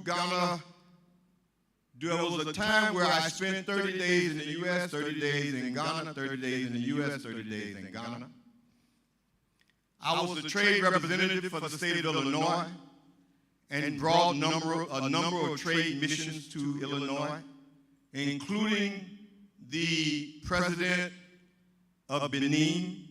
Ghana. There was a time where I spent 30 days in the U.S., 30 days in Ghana, 30 days in the U.S., 30 days in Ghana. I was the trade representative for the state of Illinois and brought a number of trade missions to Illinois, including the president of Benin,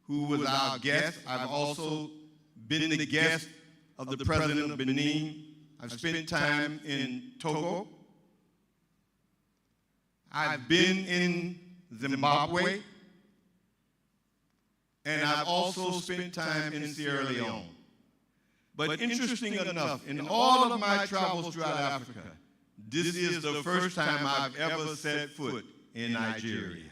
who was our guest. I've also been the guest of the president of Benin. I've spent time in Togo. I've been in Zimbabwe. And I've also spent time in Sierra Leone. But interesting enough, in all of my travels throughout Africa, this is the first time I've ever set foot in Nigeria.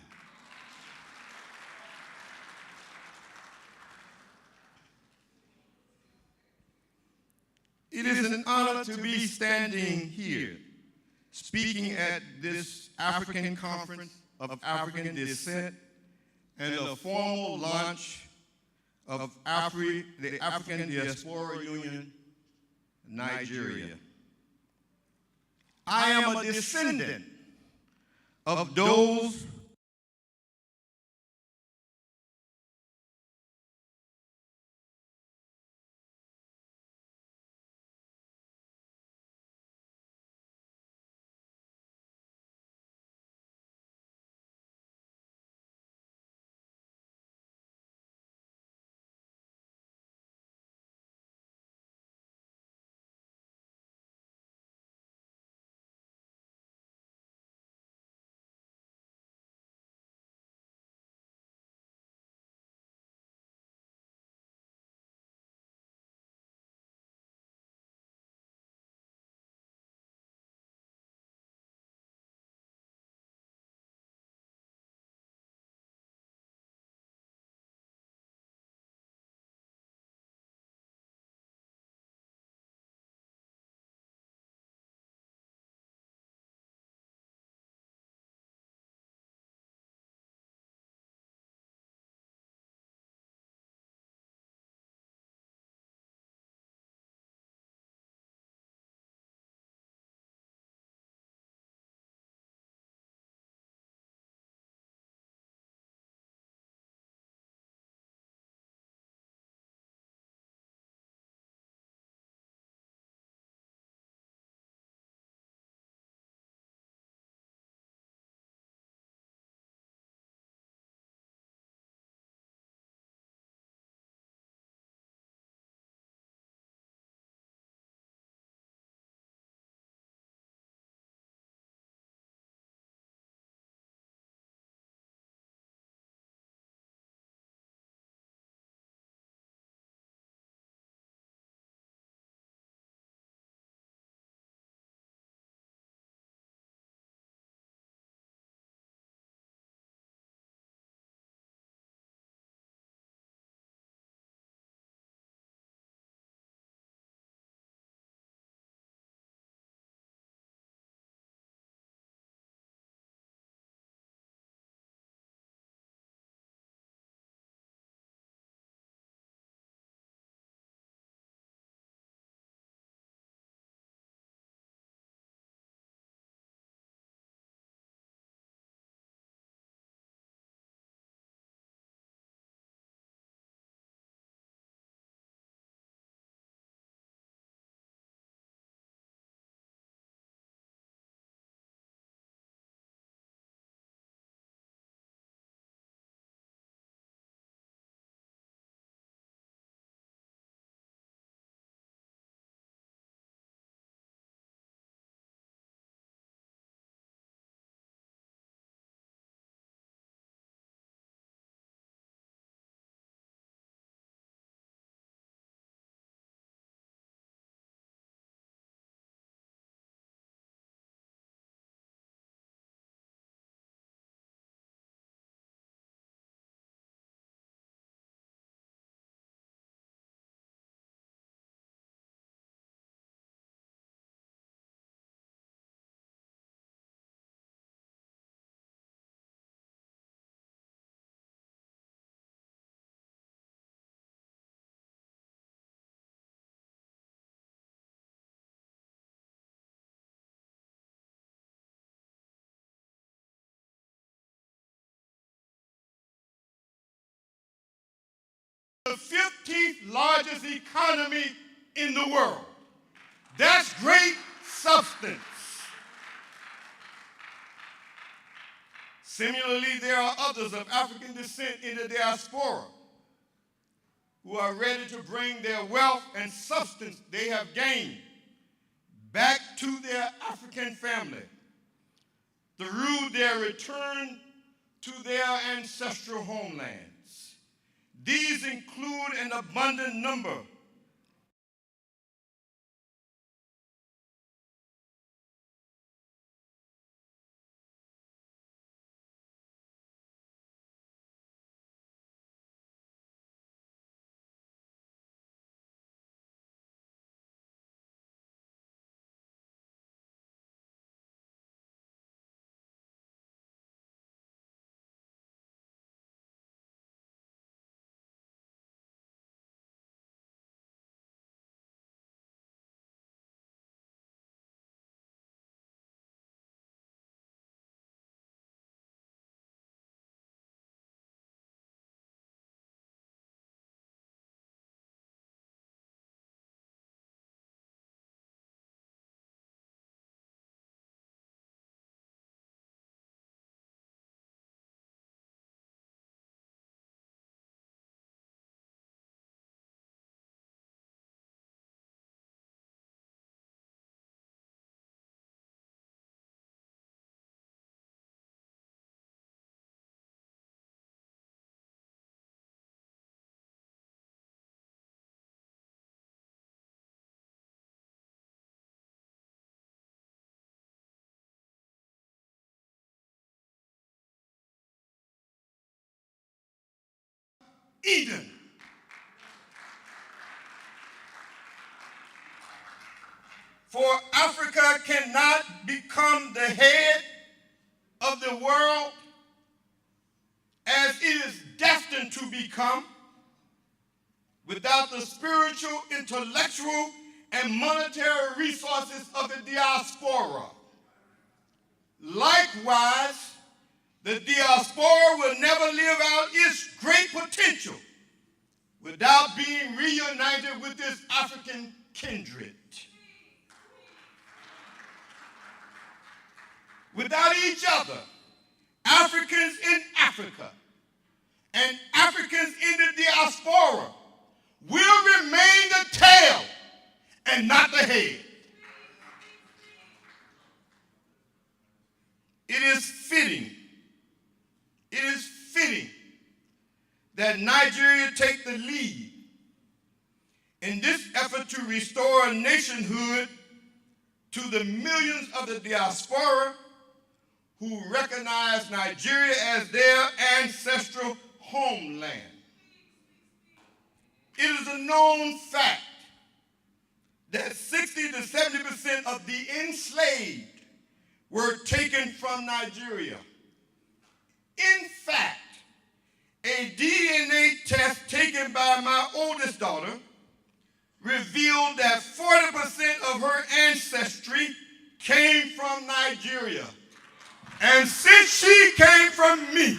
It is an honor to be standing here, speaking at this African Conference of African Descent and the formal launch of the African Diaspora Union, Nigeria. I am a descendant of those the 15th largest economy in the world. That's great substance. Similarly, there are others of African descent in the diaspora who are ready to bring their wealth and substance they have gained back to their African family through their return to their ancestral homelands. These include an abundant number Eden. For Africa cannot become the head of the world as it is destined to become without the spiritual, intellectual, and monetary resources of the diaspora. Likewise, the diaspora will never live out its great potential without being reunited with its African kindred. Without each other, Africans in Africa and Africans in the diaspora will remain the tail and not the head. It is fitting that Nigeria take the lead in this effort to restore nationhood to the millions of the diaspora who recognize Nigeria as their ancestral homeland. It is a known fact that 60 to 70% of the enslaved were taken from Nigeria. In fact, a DNA test taken by my oldest daughter revealed that 40% of her ancestry came from Nigeria. And since she came from me,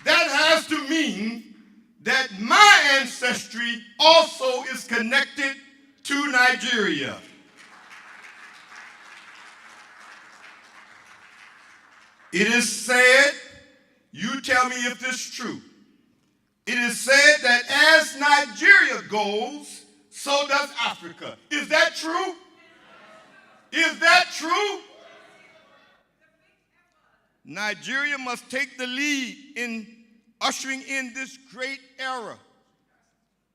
that has to mean that my ancestry also is connected to Nigeria. It is said, you tell me if this is true, it is said that as Nigeria goes, so does Africa. Is that true? Is that true? Nigeria must take the lead in ushering in this great era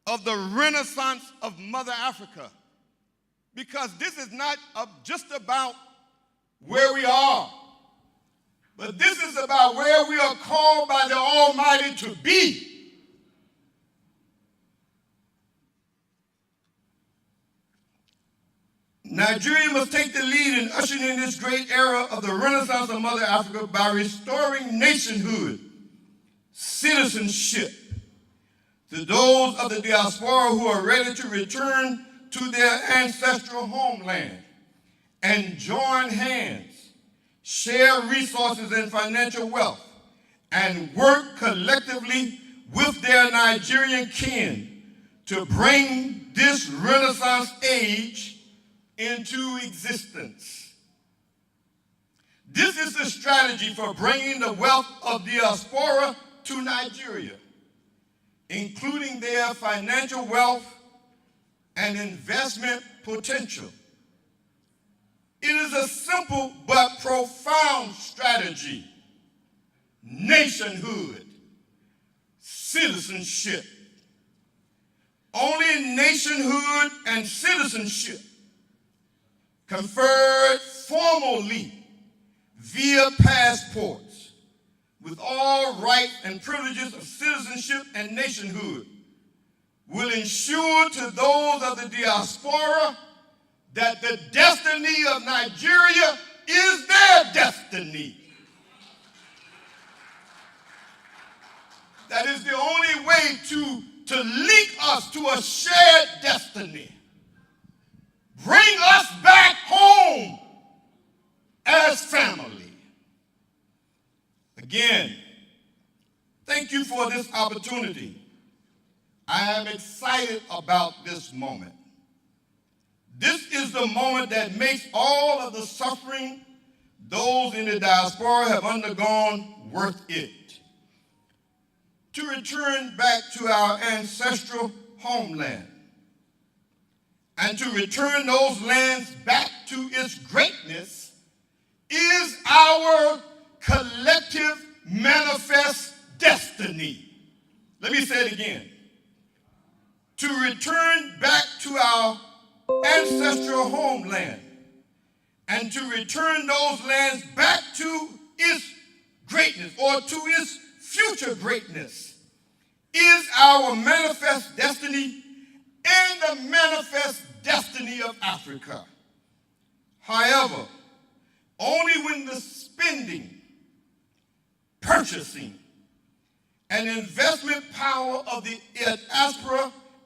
of the renaissance of Mother Africa, because this is not just about where we are, but this is about where we are called by the Almighty to be. Nigeria must take the lead in ushering in this great era of the renaissance of Mother Africa by restoring nationhood, citizenship to those of the diaspora who are ready to return to their ancestral homeland and join hands, share resources and financial wealth, and work collectively with their Nigerian kin to bring this Renaissance age into existence. This is the strategy for bringing the wealth of diaspora to Nigeria, including their financial wealth and investment potential. It is a simple but profound strategy: nationhood, citizenship. Only nationhood and citizenship, conferred formally via passports, with all rights and privileges of citizenship and nationhood, will ensure to those of the diaspora that the destiny of Nigeria is their destiny. That is the only way to link us to a shared destiny. Bring us back home as family. Again, thank you for this opportunity. I am excited about this moment. This is the moment that makes all of the suffering those in the diaspora have undergone worth it. To return back to our ancestral homeland and to return those lands back to its greatness is our collective manifest destiny. Let me say it again. To return back to our ancestral homeland and to return those lands back to its greatness or to its future greatness is our manifest destiny and the manifest destiny of Africa. However, only when the spending, purchasing, and investment power of the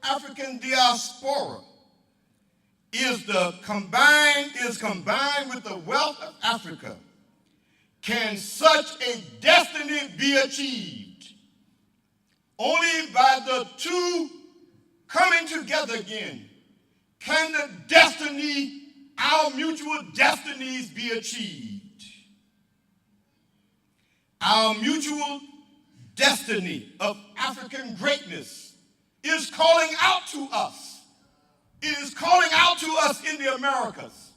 African diaspora is combined with the wealth of Africa can such a destiny be achieved. Only by the two coming together again can the destiny, our mutual destinies, be achieved. Our mutual destiny of African greatness is calling out to us. It is calling out to us in the Americas.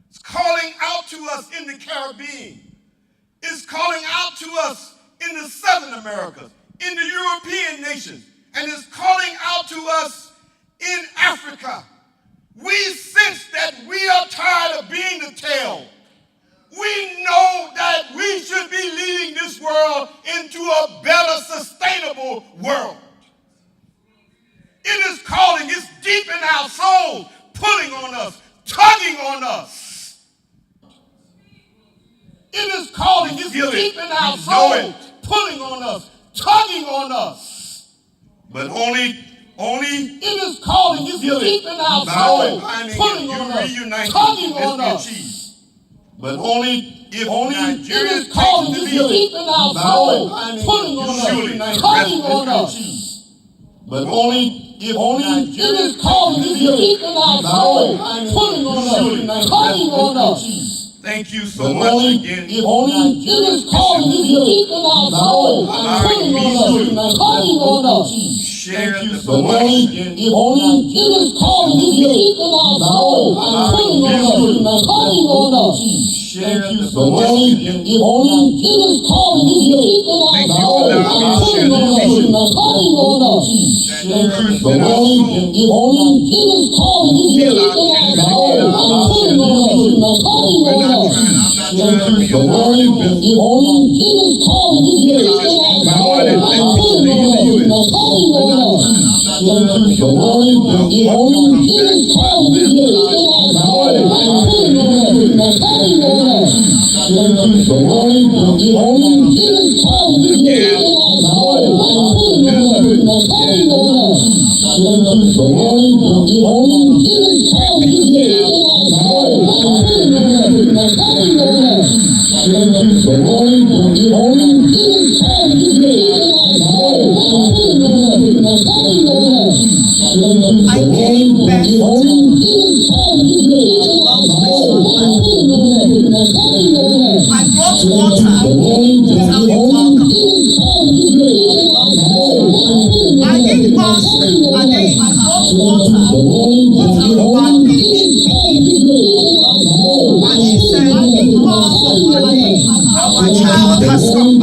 It's calling out to us in the Caribbean. It's calling out to us in the Southern Americas, in the European nations, and is calling out to us in Africa. We sense that we are tired of being the tail. We know that we should be leading this world into a better, sustainable world. It is calling, it's deep in our souls, pulling on us, tugging on us. It is calling, it's deep in our souls, pulling on us, tugging on us. But only it is calling, it's deep in our souls, pulling on us, tugging on us. But only if Nigeria is calling, it's deep in our souls, pulling on us, tugging on us. But only if it is calling, it's deep in our souls, pulling on us, tugging on us. Thank you so much again. If it is calling, it's deep in our souls, pulling on us, tugging on us. Thank you so much again. If it is calling, it's deep in our souls, pulling on us, tugging on us. Thank you so much again. If it is calling, it's deep in our souls, pulling on us, tugging on us. Thank you so much again. If it is calling, it's deep in our souls, pulling on us, tugging on us. Thank you so much again. If it is calling, it's deep in our souls, pulling on us, tugging on us. Thank you so much again. If it is calling, it's deep in our souls, pulling on us, tugging on us. Thank you so much again. If it is calling, it's deep in our souls, pulling on us, tugging on us. Thank you so much again. If it is calling, it's deep in our souls, pulling on us, tugging on us. Thank you so much again. If it is calling, it's deep in our souls, pulling I came barefoot to welcome my son back. I brought water to tell you welcome. I didn't ask Ade, I brought water to tell you bad name should be given. And she said, because of Ade, our child has come